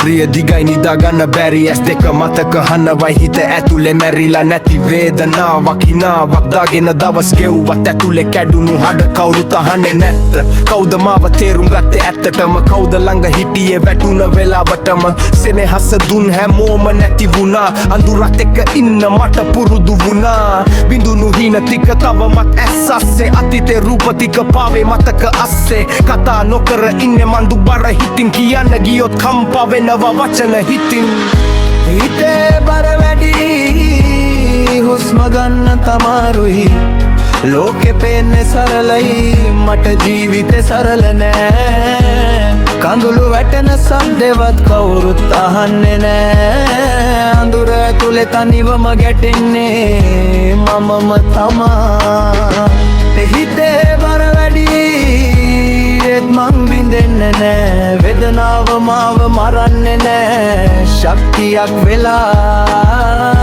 රාත්‍රිය දිගයි නිදාගන්න බැරි ඇස් දෙක මතක හනවයි හිත ඇතුලේ මැරිලා නැති වේදනාවක් හිනාවක් දාගෙන දවස් ගෙව්වත් ඇතුලේ කැඩුණු හඩ කවුරුත් අහන්නේ නැත්ද කවුද මාව තේරුම් ගත්තේ ඇත්තටම කවුද ළඟ හිටියේ වැටුණ වෙලාවටම සෙනෙහස දුන් හැමෝම නැති වුණා අඳුරත් එක්ක ඉන්න මට පුරුදු වුණා බිඳුණු හින ටික තවමත් ඇස් අස්සේ අතීතේ රූප ටික පාවේ මතක අස්සේ කතා නොකර ඉන්නේ මන් දුබර හිතින් කියන්න ගියොත් කම්පා වෙනවා වචන හිතින් හිතේ බර වැඩි හුස්ම ගන්න තමාරුයි ලෝකෙ පේන්නේ සරලයි මට ජීවිතේ සරල නෑ කඳුළු වැටෙන සද්දෙවත් කවුරුත් අහන්නේ නෑ අඳුර ඇතුලේ තනිවම ගැටෙන්නේ මමම තමා හිතේ බර වැඩි ඒත් මං බින්දෙන්නේ නෑ වේදනාව මාව මරන්නේ නෑ ශක්තියක් වෙලා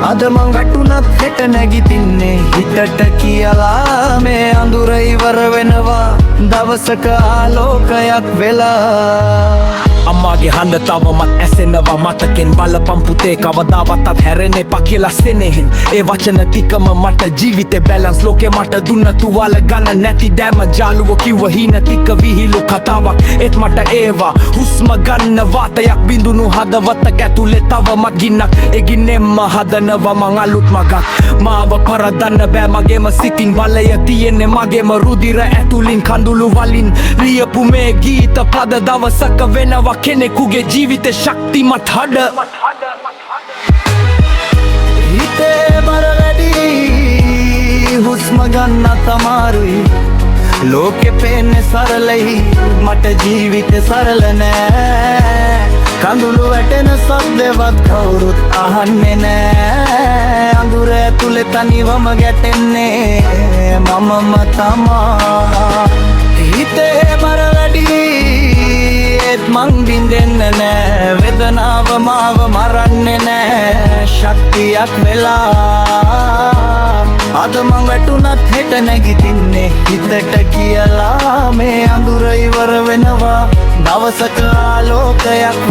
අද මං වැටුණත් හෙට නැගිටින්නේ හිතට කියලා මේ අඳුර ඉවර වෙනවා දවසක ආලෝකයක් වෙලා අම්මාගේ හඬ තවමත් ඇසෙනවා මතකෙන් බලපන් පුතේ කවදාවත්ත් හැරෙන්න එපා කියලා සෙනෙහෙන් ඒ වචන ටිකම මට ජීවිතේ බැලන්ස් ලෝකේ මට දුන්න තුවාල ගන්න නැති දැම ජාලුව කිව්ව හින ටික විහිළු කතාවක් ඒත් මට ඒවා හුස්ම ගන්න වාතයක් බිඳුණු හදවතක ඇතුලේ තවමත් ගින්නක් ඒ ගින්නෙන්ම හදනවා මං අලුත් මගක් මාව පරදන්න බෑ මගේම සිතින් බලය තියෙන්නේ මගේම රුධිර ඇතුලින් කඳුළු වලින් ලියපු මේ ගීත පද දවසක වෙනවා කෙනෙකුගේ ජීවිතේ ශක්තිමත් හඩ හිතේ බර වැඩි හුස්ම ගන්න තමාරුයි ලෝකෙ පේන්නේ සරලයි මට ජීවිතේ සරල නෑ කඳුළු වැටෙන සද්දෙවත් කවුරුත් අහන්නේ නෑ අඳුර ඇතුලේ තනිවම ගැටෙන්නේ මමම තමා හිතේ බර වැඩි ඒත් මං බින්දෙන්නේ නෑ වේදනාව මාව මරන්නේ නෑ ශක්තියක් වෙලා අද මං වැටුණත් හෙට නැගිටින්නේ හිතට කියලා මේ අඳුර ඉවර වෙනවා දවසක ආලෝකයක්